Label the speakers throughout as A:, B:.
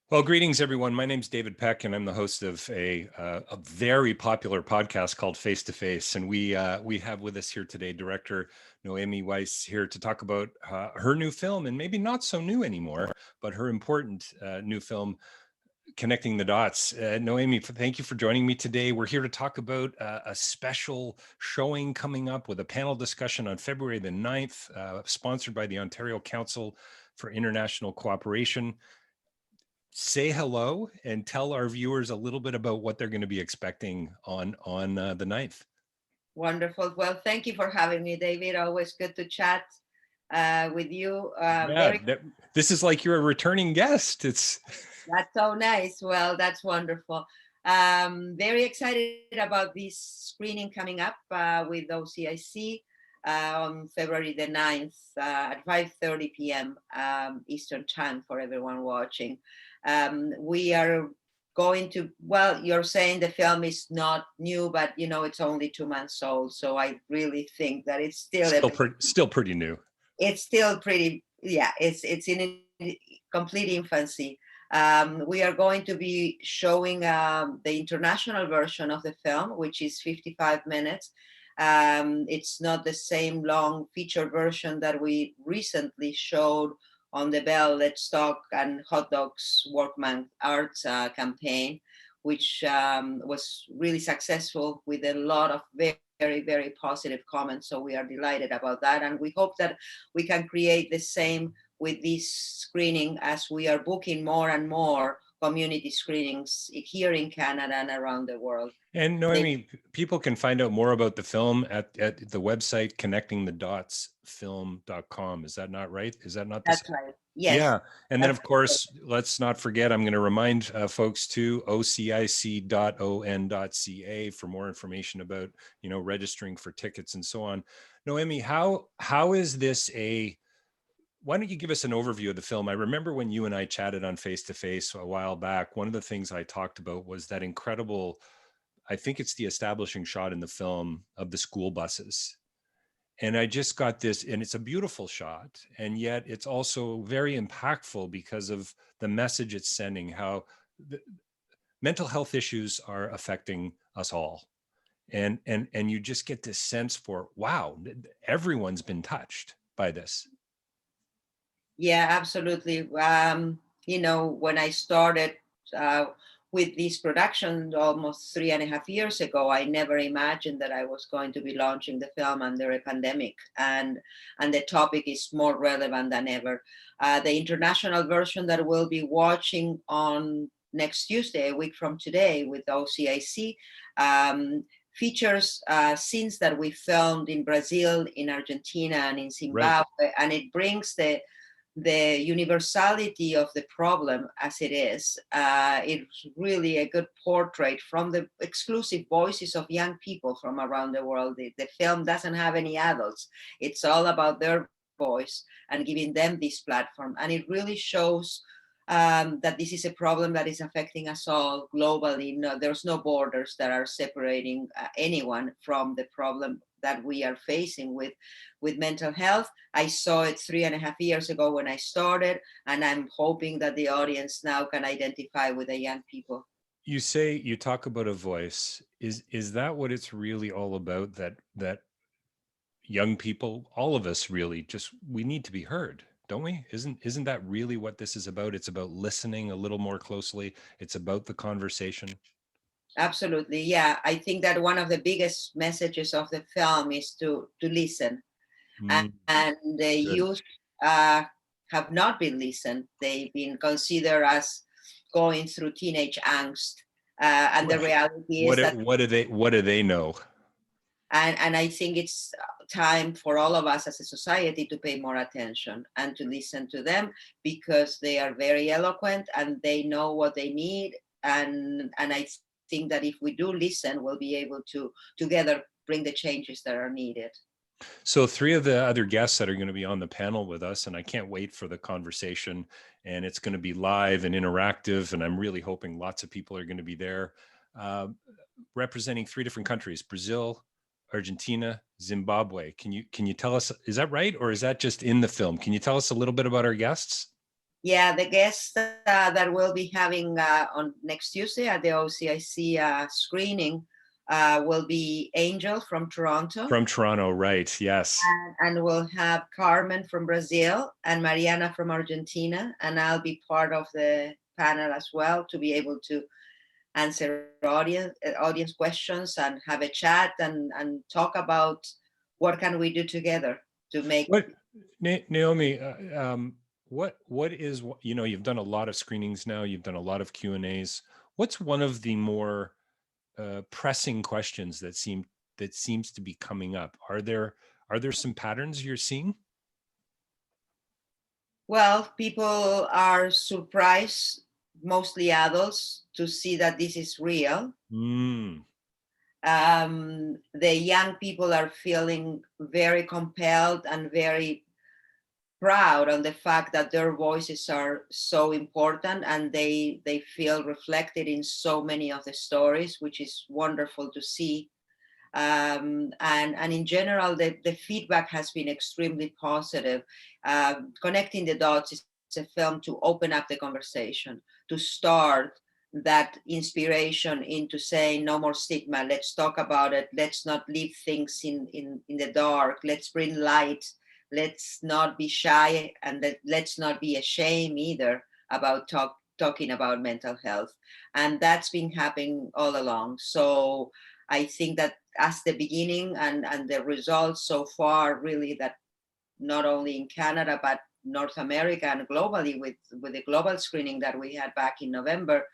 A: Well, greetings, everyone. My name's David Peck, and I'm the host of a very popular podcast called Face to Face. And we have with us here today director Noemi Weis here to talk about her new film, and maybe not so new anymore, but her important new film, Connecting the Dots. Noemi, thank you for joining me today. We're here to talk about a special showing coming up with a panel discussion on February the 9th, sponsored by the Ontario Council for International Cooperation. Say hello and tell our viewers a little bit about what they're going to be expecting on the 9th.
B: Wonderful. Well, thank you for having me, David. Always good to chat with you.
A: This is like you're a returning guest. That's
B: so nice. Well, that's wonderful. Very excited about this screening coming up with OCIC on February the 9th at 5:30 p.m. Eastern Time for everyone watching. We are going to, well, you're saying the film is not new, but it's only 2 months old. So I really think that it's
A: still pretty new.
B: It's still pretty, yeah, it's in complete infancy. We are going to be showing the international version of the film, which is 55 minutes. It's not the same long feature version that we recently showed on the Bell Let's Talk and Hot Dogs Workman Arts campaign, which was really successful with a lot of very, very positive comments. So we are delighted about that. And we hope that we can create the same with this screening as we are booking more and more community screenings here in Canada and around the world.
A: And Noemi, people can find out more about the film at the website connectingthedotsfilm.com. Is that not right? Is that not the
B: That's right. Yes.
A: Yeah. And then, of course, let's not forget, I'm going to remind folks to OCIC.on.ca for more information about, registering for tickets and so on. Noemi, how is this why don't you give us an overview of the film? I remember when you and I chatted on Face to Face a while back, one of the things I talked about was that incredible, I think it's the establishing shot in the film of the school buses. And I just got this, and it's a beautiful shot, and yet it's also very impactful because of the message it's sending, how mental health issues are affecting us all. And you just get this sense for, wow, everyone's been touched by this.
B: Yeah, absolutely. When I started with this production almost 3.5 years ago, I never imagined that I was going to be launching the film under a pandemic, and the topic is more relevant than ever. The international version that we'll be watching on next Tuesday, a week from today, with OCIC, features scenes that we filmed in Brazil, in Argentina, and in Zimbabwe, right. And it brings the universality of the problem as it is. It's really a good portrait from the exclusive voices of young people from around the world. The film doesn't have any adults. It's all about their voice and giving them this platform. And it really shows that this is a problem that is affecting us all globally. No, there's no borders that are separating anyone from the problem that we are facing with mental health. I saw it 3.5 years ago when I started, and I'm hoping that the audience now can identify with the young people.
A: You talk about a voice. Is that what it's really all about? That young people, all of us really, just, we need to be heard, don't we? Isn't that really what this is about? It's about listening a little more closely. It's about the conversation.
B: Absolutely. Yeah. I think that one of the biggest messages of the film is to listen. And the youth have not been listened. They've been considered as going through teenage angst. And the reality is
A: what do they know?
B: And I think it's time for all of us as a society to pay more attention and to listen to them, because they are very eloquent and they know what they need. And I think that if we do listen, we'll be able to together bring the changes that are needed.
A: So 3 of the other guests that are going to be on the panel with us, and I can't wait for the conversation, and it's going to be live and interactive, and I'm really hoping lots of people are going to be there, representing 3 different countries: Brazil, Argentina, Zimbabwe. Can you tell us, is that right? Or is that just in the film? Can you tell us a little bit about our guests?
B: Yeah, the guests that we'll be having on next Tuesday at the OCIC screening will be Angel from Toronto,
A: From Toronto, right? Yes.
B: and we'll have Carmen from Brazil and Mariana from Argentina, and I'll be part of the panel as well to be able to answer audience questions and have a chat and talk about what can we do together to make.
A: What, Naomi? What is, you know, you've done a lot of screenings now. You've done a lot of Q&As. What's one of the more pressing questions that seems to be coming up? Are there some patterns you're seeing?
B: Well, people are surprised, mostly adults, to see that this is real.
A: Mm.
B: The young people are feeling very compelled and very proud on the fact that their voices are so important, and they feel reflected in so many of the stories, which is wonderful to see. And in general, the feedback has been extremely positive. Connecting the Dots is a film to open up the conversation, to start that inspiration into saying no more stigma. Let's talk about it. Let's not leave things in the dark. Let's bring light. Let's not be shy, and let's not be ashamed either about talking about mental health. And that's been happening all along. So I think that as the beginning, and the results so far, really, that not only in Canada but North America and globally with the global screening that we had back in November,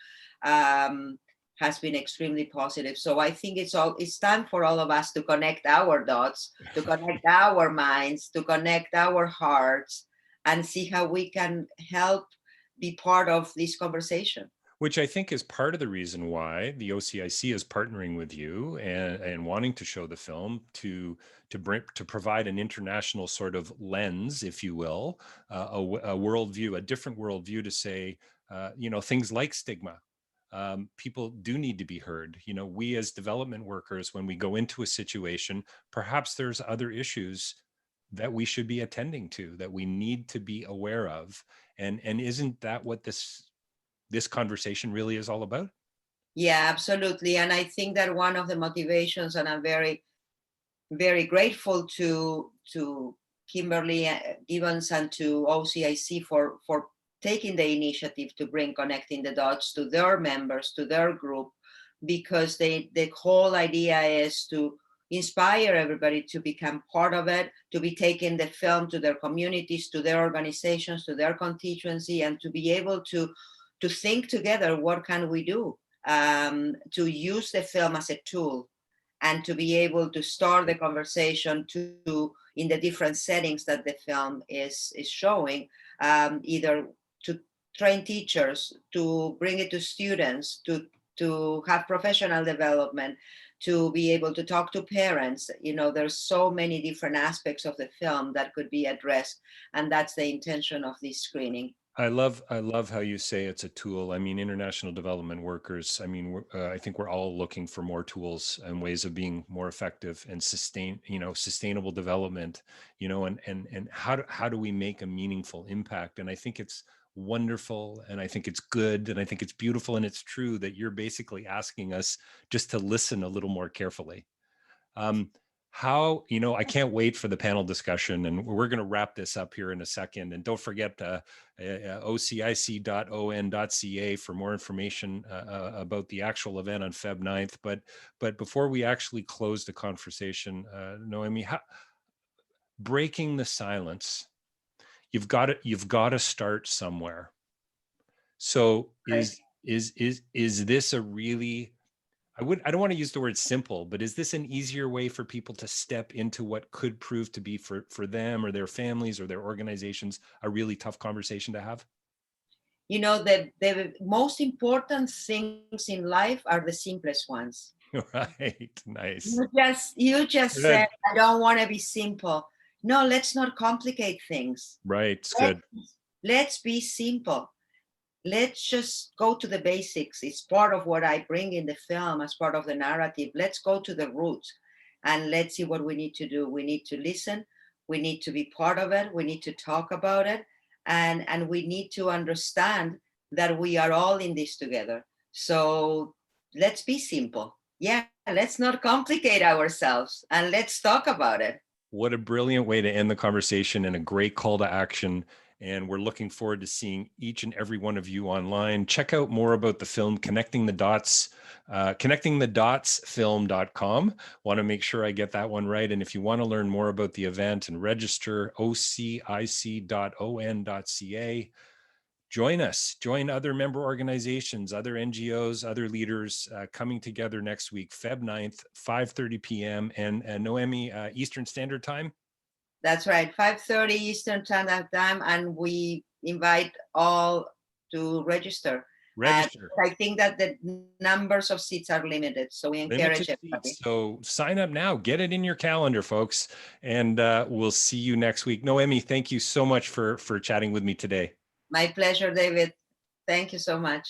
B: has been extremely positive. So I think it's time for all of us to connect our dots, to connect our minds, to connect our hearts, and see how we can help be part of this conversation.
A: Which I think is part of the reason why the OCIC is partnering with you and wanting to show the film to provide an international sort of lens, if you will, a worldview, a different worldview to say, you know, things like stigma. People do need to be heard. You know, we as development workers, when we go into a situation, perhaps there's other issues that we should be attending to, that we need to be aware of. And isn't that what this conversation really is all about?
B: Yeah, absolutely. And I think that one of the motivations, and I'm very, very grateful to Kimberly Gibbons and to OCIC for taking the initiative to bring Connecting the Dots to their members, to their group, because the whole idea is to inspire everybody to become part of it, to be taking the film to their communities, to their organizations, to their constituency, and to be able to think together, what can we do, to use the film as a tool, and to be able to start the conversation to in the different settings that the film is showing, either to train teachers, to bring it to students, to have professional development, to be able to talk to parents. You know, there's so many different aspects of the film that could be addressed, and that's the intention of this screening.
A: I love how you say it's a tool. I mean, international development workers, I mean, I think we're all looking for more tools and ways of being more effective and sustainable development, you know, and how do we make a meaningful impact? And I think it's wonderful, and I think it's good, and I think it's beautiful, and it's true that you're basically asking us just to listen a little more carefully. Um, how, you know, I can't wait for the panel discussion, and we're going to wrap this up here in a second. And don't forget ocic.on.ca for more information about the actual event on Feb 9th. But before we actually close the conversation, Noemi, breaking the silence, you've got to start somewhere. So is this a really, I don't want to use the word simple, but is this an easier way for people to step into what could prove to be for them or their families or their organizations a really tough conversation to have?
B: You know, the most important things in life are the simplest ones.
A: Right. Nice.
B: You just said,
A: Good.
B: I don't want to be simple. No, let's not complicate things.
A: Right. It's
B: Let's,
A: good.
B: let's be simple. Let's just go to the basics. It's part of what I bring in the film as part of the narrative. Let's go to the roots, and let's see what we need to do. We need to listen. We need to be part of it. We need to talk about it. and we need to understand that we are all in this together. So let's be simple. Yeah, let's not complicate ourselves, and let's talk about it.
A: What a brilliant way to end the conversation, and a great call to action. And we're looking forward to seeing each and every one of you online. Check out more about the film, Connecting the Dots, connectingthedotsfilm.com. Want to make sure I get that one right. And if you want to learn more about the event and register, ocic.on.ca. Join us, join other member organizations, other NGOs, other leaders coming together next week, Feb 9th, 5:30 p.m. And Noemi, Eastern Standard Time?
B: That's right, 5:30 Eastern Standard Time, and we invite all to register.
A: Register.
B: I think that the numbers of seats are limited, so we encourage everybody.
A: So sign up now, get it in your calendar, folks, and we'll see you next week. Noemi, thank you so much for chatting with me today.
B: My pleasure, David. Thank you so much.